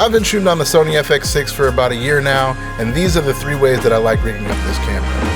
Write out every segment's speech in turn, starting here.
I've been shooting on the Sony Fx6 for about a year now, and these are the 3 ways that I like rigging up this camera.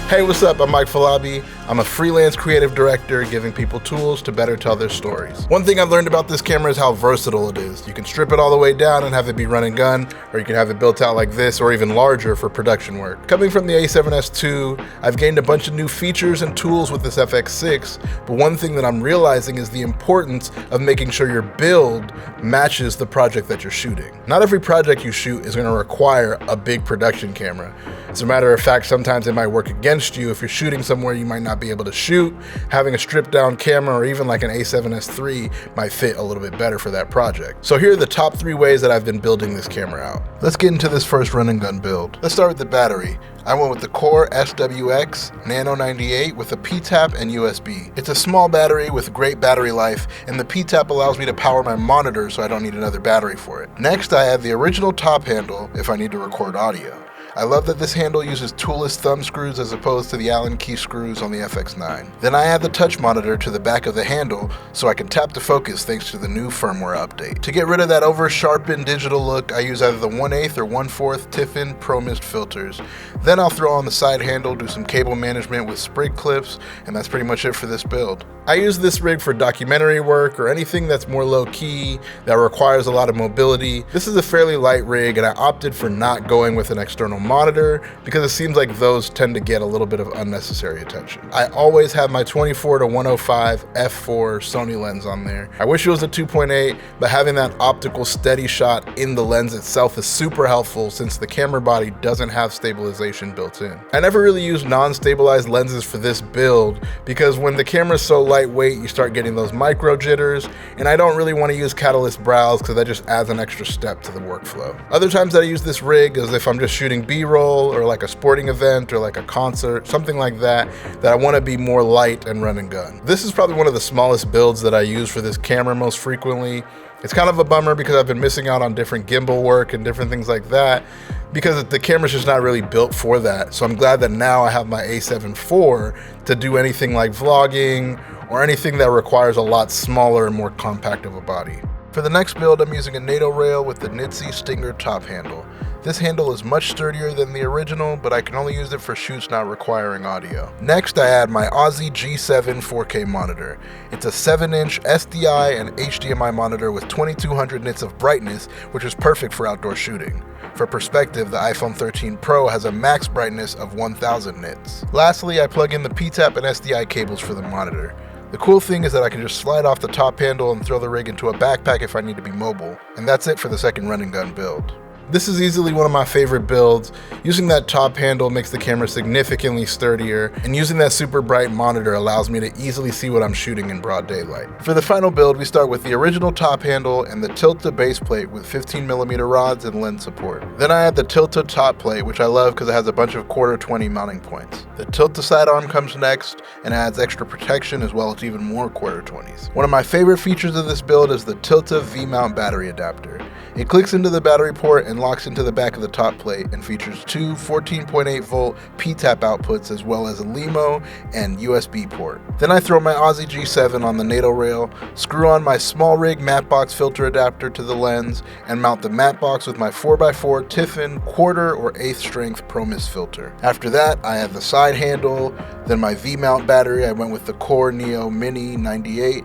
Hey, what's up? I'm Mike Falabi. I'm a freelance creative director giving people tools to better tell their stories. One thing I've learned about this camera is how versatile it is. You can strip it all the way down and have it be run and gun, or you can have it built out like this or even larger for production work. Coming from the A7S II, I've gained a bunch of new features and tools with this FX6, but one thing that I'm realizing is the importance of making sure your build matches the project that you're shooting. Not every project you shoot is going to require a big production camera. As a matter of fact, sometimes it might work against you. If you're shooting somewhere you might not be able to shoot, having a stripped down camera or even like an A7S III might fit a little bit better for that project. So here are the top 3 ways that I've been building this camera out. Let's get into this first run and gun build. Let's start with the battery. I went with the Core SWX Nano 98 with a P-tap and USB. It's a small battery with great battery life, and the P-tap allows me to power my monitor so I don't need another battery for it. Next, I have the original top handle if I need to record audio. I love that this handle uses toolless thumb screws as opposed to the Allen key screws on the FX9. Then I add the touch monitor to the back of the handle so I can tap to focus thanks to the new firmware update. To get rid of that over-sharpened digital look, I use either the 1/8 or 1/4 Tiffin Pro Mist filters. Then I'll throw on the side handle, do some cable management with sprig clips, and that's pretty much it for this build. I use this rig for documentary work or anything that's more low-key, that requires a lot of mobility. This is a fairly light rig, and I opted for not going with an external monitor because it seems like those tend to get a little bit of unnecessary attention. I always have my 24-105 f4 Sony lens on there. I wish it was a 2.8, but having that optical steady shot in the lens itself is super helpful since the camera body doesn't have stabilization built in. I never really used non-stabilized lenses for this build because when the camera's so lightweight, you start getting those micro jitters, and I don't really want to use catalyst brows because that just adds an extra step to the workflow. Other times that I use this rig is if I'm just shooting B-roll or like a sporting event or like a concert, something like that I want to be more light and run and gun. This is probably one of the smallest builds that I use for this camera most frequently. It's kind of a bummer because I've been missing out on different gimbal work and different things like that because the camera's just not really built for that. So I'm glad that now I have my A7 IV to do anything like vlogging or anything that requires a lot smaller and more compact of a body. For the next build, I'm using a NATO rail with the Nitze Stinger top handle. This handle is much sturdier than the original, but I can only use it for shoots not requiring audio. Next, I add my Aussie G7 4K monitor. It's a 7-inch SDI and HDMI monitor with 2200 nits of brightness, which is perfect for outdoor shooting. For perspective, the iPhone 13 Pro has a max brightness of 1000 nits. Lastly, I plug in the P-tap and SDI cables for the monitor. The cool thing is that I can just slide off the top handle and throw the rig into a backpack if I need to be mobile. And that's it for the second run and gun build. This is easily one of my favorite builds. Using that top handle makes the camera significantly sturdier, and using that super bright monitor allows me to easily see what I'm shooting in broad daylight. For the final build, we start with the original top handle and the Tilta base plate with 15mm rods and lens support. Then I add the Tilta top plate, which I love because it has a bunch of 1/4-20 mounting points. The Tilta sidearm comes next and adds extra protection as well as even more 1/4-20s. One of my favorite features of this build is the Tilta V-mount battery adapter. It clicks into the battery port and locks into the back of the top plate and features 2 14.8 volt P-tap outputs as well as a LEMO and USB port. Then I throw my Aussie G7 on the NATO rail, screw on my small rig matte box filter adapter to the lens, and mount the matte box with my 4x4 Tiffin 1/4 or 1/8 strength Pro Mist filter. After that, I have the side handle, then my V-mount battery. I went with the Core Neo Mini 98,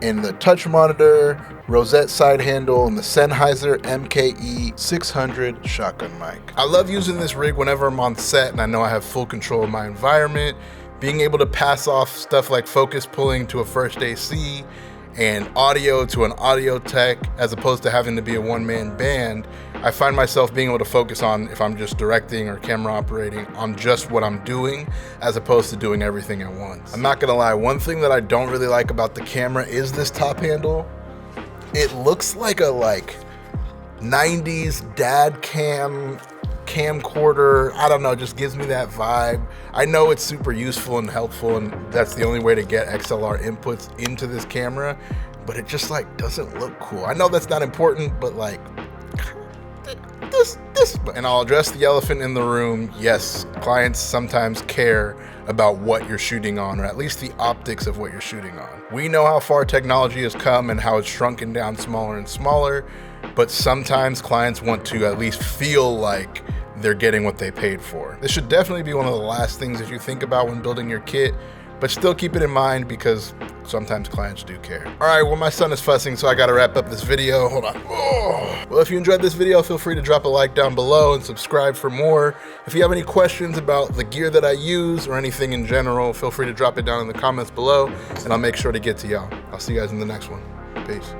and the touch monitor, rosette side handle, and the Sennheiser MKE 600 shotgun mic. I love using this rig whenever I'm on set and I know I have full control of my environment. Being able to pass off stuff like focus pulling to a first AC and audio to an audio tech as opposed to having to be a one-man band, I find myself being able to focus on, if I'm just directing or camera operating, on just what I'm doing as opposed to doing everything at once. I'm not gonna lie, one thing that I don't really like about the camera is this top handle. It looks like a 90s dad camcorder. I don't know, it just gives me that vibe. I know it's super useful and helpful, and that's the only way to get XLR inputs into this camera, but it just doesn't look cool. I know that's not important, but this this? And I'll address the elephant in the room. Yes, clients sometimes care about what you're shooting on, or at least the optics of what you're shooting on. We know how far technology has come and how it's shrunken down smaller and smaller, but sometimes clients want to at least feel like they're getting what they paid for. This should definitely be one of the last things that you think about when building your kit, but still keep it in mind because sometimes clients do care. All right, well, my son is fussing, so I gotta wrap up this video. Hold on. Oh. Well, if you enjoyed this video, feel free to drop a like down below and subscribe for more. If you have any questions about the gear that I use or anything in general, feel free to drop it down in the comments below, and I'll make sure to get to y'all. I'll see you guys in the next one. Peace.